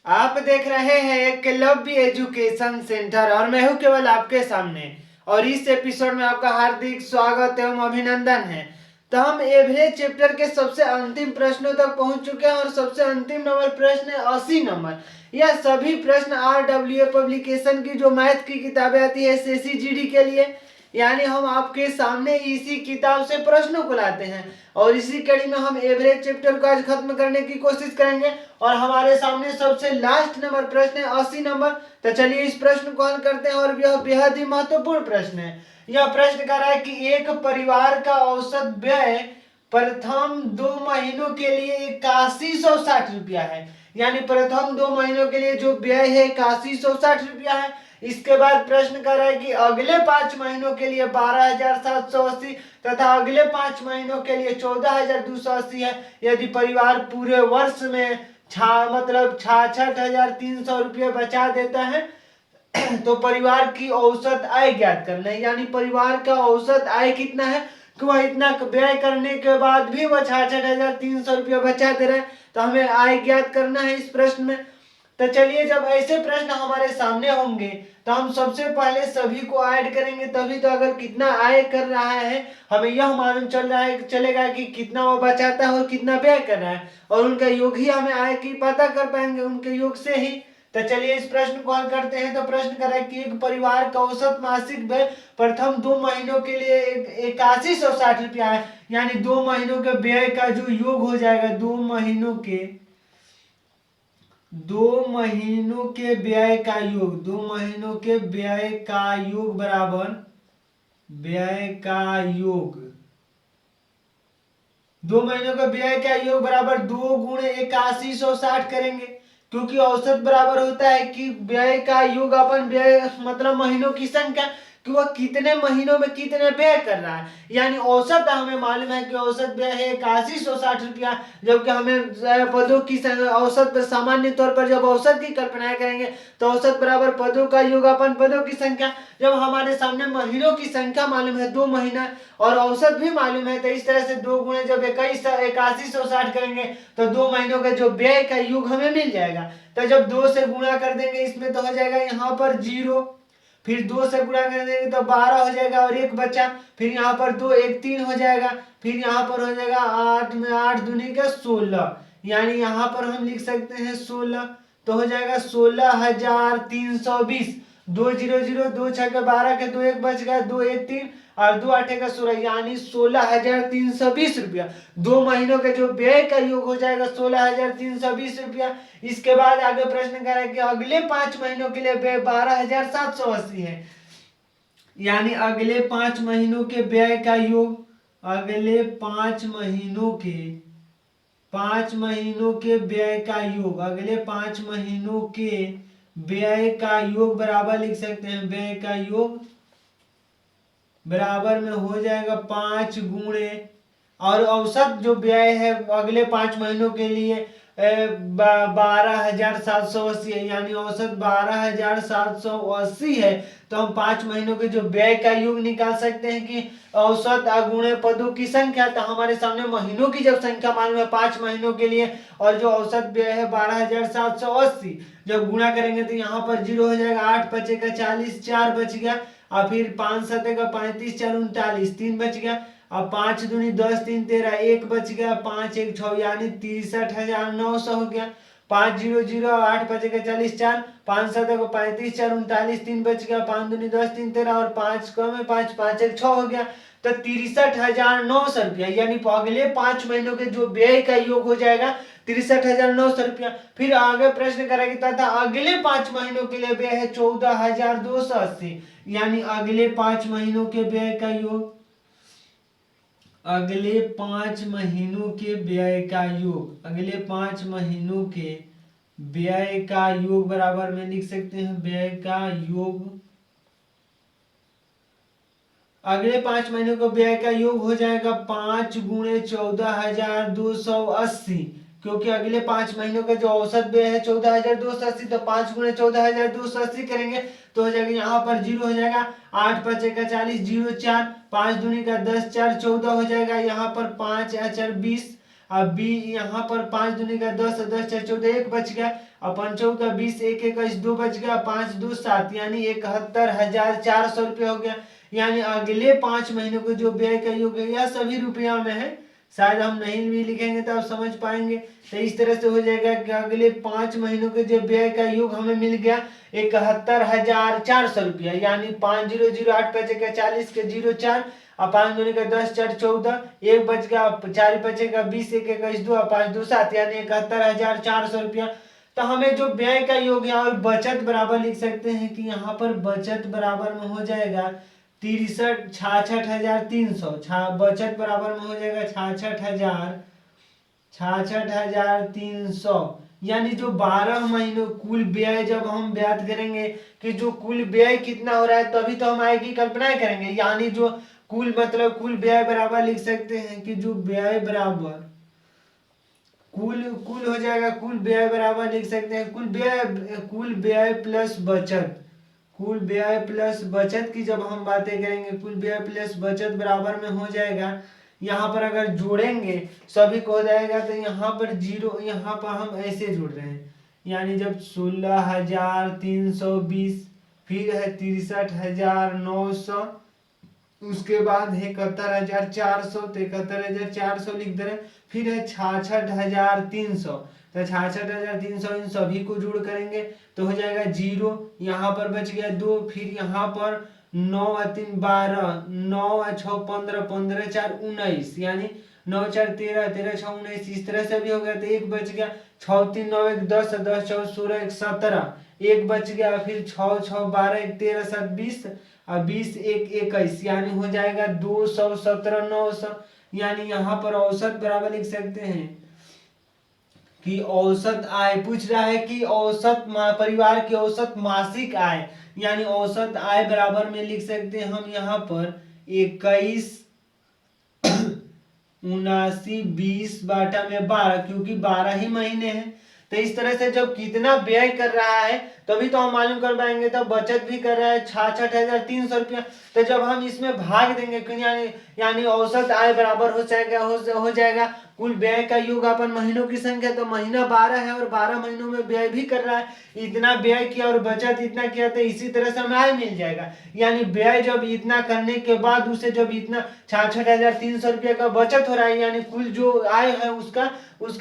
आप देख रहे हैं एकलव्य एजुकेशन सेंटर और मैं हूं केवल आपके सामने। और इस एपिसोड में आपका हार्दिक स्वागत एवं अभिनंदन है। तो हम एवरेज चैप्टर के सबसे अंतिम प्रश्नों तक पहुंच चुके हैं और सबसे अंतिम नंबर प्रश्न है 80 नंबर। यह सभी प्रश्न RWA पब्लिकेशन की जो मैथ की किताबें आती है SSC के लिए, यानी हम आपके सामने इसी किताब से प्रश्नों को लाते हैं और इसी कड़ी में हम एवरेज चैप्टर को आज खत्म करने की कोशिश करेंगे। और हमारे सामने सबसे लास्ट नंबर प्रश्न है 80 नंबर। तो चलिए इस प्रश्न को हल करते हैं और यह बेहद ही महत्वपूर्ण प्रश्न है। यह प्रश्न कह रहा है कि एक परिवार का औसत व्यय प्रथम 2 महीनों के लिए 8160 रुपया है। यानी प्रथम 2 महीनों के लिए जो व्यय है 8160 रुपया है। इसके बाद प्रश्न कर रहा है कि अगले 5 महीनों के लिए 12780 तथा अगले 5 महीनों के लिए 14280 है। यदि परिवार पूरे वर्ष में मतलब 66,300 रुपये बचा देता है तो परिवार की औसत आय ज्ञात करना है। यानी परिवार का औसत आय कितना है कि वह इतना व्यय करने के बाद भी वह 66,300 रुपये बचा दे रहे हैं। तो हमें आय ज्ञात करना है इस प्रश्न में। तो चलिए, जब ऐसे प्रश्न हमारे सामने होंगे तो हम सबसे पहले सभी को ऐड करेंगे, तभी तो अगर कितना आय कर रहा है हमें यह मालूम चलेगा कि कितना वो बचाता है और कितना व्यय कर रहा है, और उनका योग ही हमें आय की पता कर पाएंगे उनके योग से ही। तो चलिए इस प्रश्न को हल करते हैं। तो प्रश्न कर रहा है कि एक परिवार का औसत मासिक व्यय प्रथम 2 महीनों के लिए 8160 रुपया है। यानी 2 महीनों के व्यय का जो योग हो जाएगा, 2 महीनों के व्यय का योग, 2 महीनों के व्यय का योग बराबर व्यय का योग 2 महीनों का व्यय का योग बराबर 2 गुणे 8160 करेंगे, क्योंकि औसत बराबर होता है कि व्यय का योग अपन व्यय मतलब महीनों की संख्या कि वह कितने महीनों में कितने व्यय कर रहा है। यानी औसत हमें मालूम है कि औसत व्यय है 8160 रुपया, जबकि हमें पदों की औसत सामान्य तौर पर जब औसत की कल्पना करेंगे तो औसत बराबर पदों का योग अपन पदों की संख्या। जब हमारे सामने महीनों की संख्या मालूम है 2 महीना और औसत भी मालूम है, तो इस तरह से 2 गुणे जब 8160 करेंगे तो 2 महीनों का जो व्यय का योग हमें मिल जाएगा। तो जब 2 से गुणा कर देंगे इसमें तो हो जाएगा यहाँ पर 0, फिर 2 से गुणा कर देंगे तो 12 हो जाएगा और 1 बचा, फिर यहाँ पर 2 1 3 हो जाएगा, फिर यहाँ पर हो जाएगा 8 में 8 दूनी का 16, यानी यहाँ पर हम लिख सकते हैं 16। तो हो जाएगा 16,320। 2 0 0 2 6 के 12 के 2 1 बच गया, 2 1 3 और 2 8 का 16, यानी 16,320 रुपया। 2 महीनों के जो व्यय का योग हो जाएगा 16,320 रुपया। इसके बाद आगे प्रश्न कर रहा है कि अगले 5 महीनों के लिए व्यय 12,780 है। यानी अगले 5 महीनों के व्यय का योग, अगले 5 महीनों के व्यय का योग, अगले 5 महीनों के व्यय का योग बराबर लिख सकते हैं, व्यय का योग बराबर में हो जाएगा 5 गुणे, और औसत जो व्यय है अगले 5 महीनों के लिए 12,780 है। यानी औसत 12,780 है। तो हम 5 महीनों के जो व्यय का योग निकाल सकते हैं कि औसत गुणे पदों की संख्या। तो हमारे सामने महीनों की जब संख्या मालूम है 5 महीनों के लिए और जो औसत व्यय है 12,780, जब गुणा करेंगे तो यहाँ पर 0 हो जाएगा, 8 बचेगा 40, 4 बच गया, और फिर 5 7 का 35, 4 39, 3 बच गया, अब 5 दूनी 10, 3 13, 1 बच गया, 5 1 6, यानी 63,900 हो गया। 5 0 0 8 बचेगा 40, 4 5 7 को 35, 4 39, 3 बच गया, 5 दूनी 10, 3 13 और 5 कम है 5 5 1 6 हो गया। तो 63,900 रुपया, यानी अगले 5 महीनों के जो व्यय का योग हो जाएगा 63,900 रुपया। फिर आगे प्रश्न करेगी तथा अगले 5 महीनों के लिए व्यय है 14,280। यानी अगले 5 महीनों के व्यय का योग, अगले 5 महीनों के व्यय का योग, अगले 5 महीनों के व्यय का योग बराबर में लिख सकते हैं, व्यय का योग अगले 5 महीनों का व्यय का योग हो जाएगा 5 गुणे 14,280, क्योंकि अगले 5 महीनों का जो औसत व्यय है 14,280, तो 5 गुणे 14,280 करेंगे तो हो जाएगा, यहाँ पर 0 हो जाएगा, 8 5 का 40, 0 4, 5 दूनी का 10, 4 14 हो जाएगा, यहाँ पर 5 4 20 अब बी यहाँ पर 5 दूनी का 10, 10 4 14, 1 बच गया। और 5 चौका 20, 1 21, 2 बच गया, 5 2 7, यानी 71,400 रुपया हो गया। यानी अगले 5 महीनों को जो व्यय का योग है यह सभी रुपया में है। शायद हम नहीं भी लिखेंगे तो आप समझ पाएंगे। तो इस तरह से हो जाएगा कि अगले 5 महीनों के जो व्यय का योग हमें मिल गया 71,400 रुपया, यानी 5008 पैसे का 40 के 04, और 5 दूनी का 10 4 14, 1 बच गया, 4 बचेगा 20, 1 21 2, और 5 2 7, यानी 71,400 रुपया। तो हमें जो व्यय का योग है और बचत बराबर लिख सकते हैं कि यहाँ पर बचत बराबर में हो जाएगा 66,300। बचत बराबर में हो जाएगा 66,300, यानी जो 12 महीनों कुल व्यय जब हम ज्ञात करेंगे कि जो कुल व्यय कितना हो रहा है तभी तो हम आय की कल्पना करेंगे। यानी जो कुल मतलब कुल व्यय बराबर लिख सकते हैं कि जो व्यय बराबर कुल हो जाएगा, कुल व्यय बराबर लिख सकते हैं कुल व्यय प्लस बचत। कुल व्यय प्लस बचत की जब हम बातें करेंगे, कुल व्यय प्लस बचत बराबर में हो जाएगा, यहाँ पर अगर जोड़ेंगे सभी को हो जाएगा तो यहाँ पर जीरो, यहाँ पर हम ऐसे जोड़ रहे हैं, यानी जब 16,320, फिर है 63,900, उसके बाद 71,400, तो 71,400 लिख दे रहे, फिर है 66,300, तो 66,300 इन सभी को जोड़ करेंगे तो हो जाएगा 0, यहाँ पर बच गया 2, फिर यहाँ पर 9 3 12, 9 6 15, 15 4 19, यानी 9 4 13, 13 6 19, इस तरह से भी हो गया। तो 1 बच गया, 6 3 9 1 10, 10 4 16 1 17, 1 बच गया, फिर 6 6 12 1 13 7 20, और 20 1 21, यानी हो जाएगा 217 900। यानी यहाँ पर औसत बराबर लिख सकते हैं कि औसत आय पूछ रहा है कि औसत परिवार की औसत मासिक आय, यानी औसत आय बराबर में लिख सकते हैं हम यहाँ पर 21 79 20 बाटा में 12, क्योंकि 12 ही महीने हैं। तो इस तरह से जब कितना व्यय कर रहा है तभी तो हम मालूम कर पाएंगे। तो बचत भी कर रहा है 66,300 रुपया, तो जब हम इसमें भाग देंगे यानी औसत आय बराबर हो जाएगा कुल व्यय का योग अपन महीनों की संख्या। तो महीना 12 है और 12 महीनों में व्यय भी कर रहा है, इतना व्यय किया और बचत इतना किया, तो इसी तरह से हमें आय मिल जाएगा। यानी व्यय जब इतना करने के बाद उसे जब इतना 66,300 रुपया का बचत हो रहा है, यानी कुल जो आय है उसका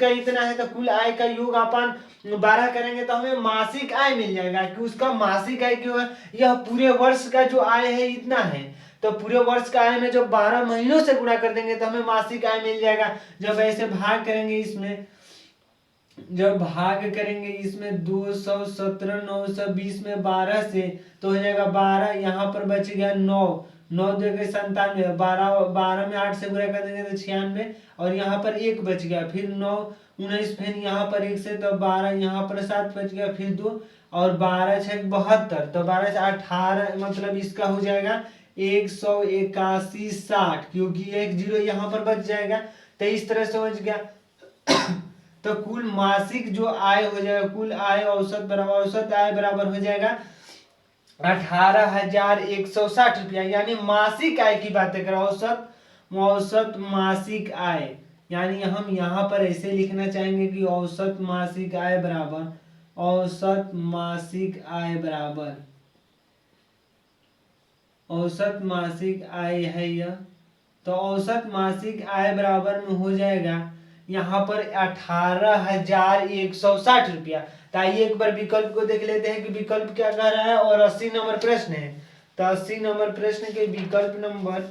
इतना है, तो कुल आय का योग अपन 12 करेंगे तो हमें मासिक आय मिल जाएगा कि उसका मासिक आय क्यों है, यह पूरे वर्ष का जो आय है इतना है। तो पूरे वर्ष का आय में जब 12 महीनों से गुणा कर देंगे तो हमें मासिक आय मिल जाएगा। जब ऐसे भाग करेंगे इसमें, जब भाग करेंगे इसमें 217 920 में 12 से तो हो जाएगा 12, यहाँ पर बच गया 9, 9 2 97, 12 में 8 से गुणा कर देंगे तो 96, और यहाँ पर 1 बच गया, फिर 9 19, फिर यहाँ पर 1 से तो 12, यहाँ पर 7 बच गया, फिर 2, और 12 6 72, तो 12 से 18, मतलब इसका हो जाएगा 181 60, क्योंकि 1 0 यहाँ पर बच जाएगा। तो इस तरह से बच गया। तो कुल मासिक जो आय हो जाएगा, कुल आय औसत आय बराबर हो जाएगा 18,160 रुपया, यानी मासिक आय की बातें करें, औसत मासिक आय, यानी हम यहाँ पर ऐसे लिखना चाहेंगे कि औसत मासिक आय बराबर औसत मासिक आय है यह। तो औसत मासिक आय बराबर में हो जाएगा यहाँ पर 18,160 रुपया। तो आइए एक बार विकल्प को देख लेते हैं कि विकल्प क्या कह रहा है, और 80 नंबर प्रश्न है। तो 80 नंबर प्रश्न के विकल्प नंबर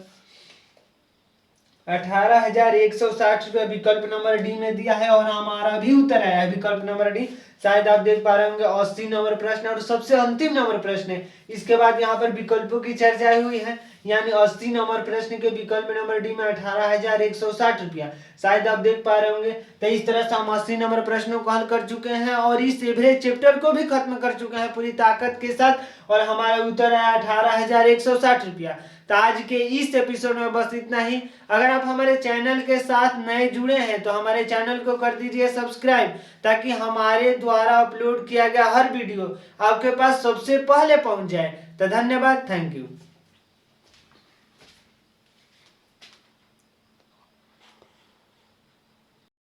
18,160 रुपया विकल्प नंबर डी में दिया है, और हमारा भी उत्तर आया है विकल्प नंबर डी। शायद आप देख पा रहे होंगे 80 नंबर प्रश्न और सबसे अंतिम नंबर प्रश्न है। इसके बाद यहाँ पर विकल्पों की चर्चा हुई है, यानी 80 नंबर प्रश्न के विकल्प नंबर डी में 18,160 रुपया। शायद आप देख पा रहे होंगे। तो इस तरह से हम 80 नंबर प्रश्नों को हल कर चुके हैं और इस एवरेज चैप्टर को भी खत्म कर चुके हैं पूरी ताकत के साथ, और हमारा उत्तर आया 18,160 रुपया। तो आज के इस एपिसोड में बस इतना ही। अगर आप हमारे चैनल के साथ नए जुड़े हैं तो हमारे चैनल को कर दीजिए सब्सक्राइब, ताकि हमारे द्वारा अपलोड किया गया हर वीडियो आपके पास सबसे पहले पहुंच जाए। तो धन्यवाद, थैंक यू।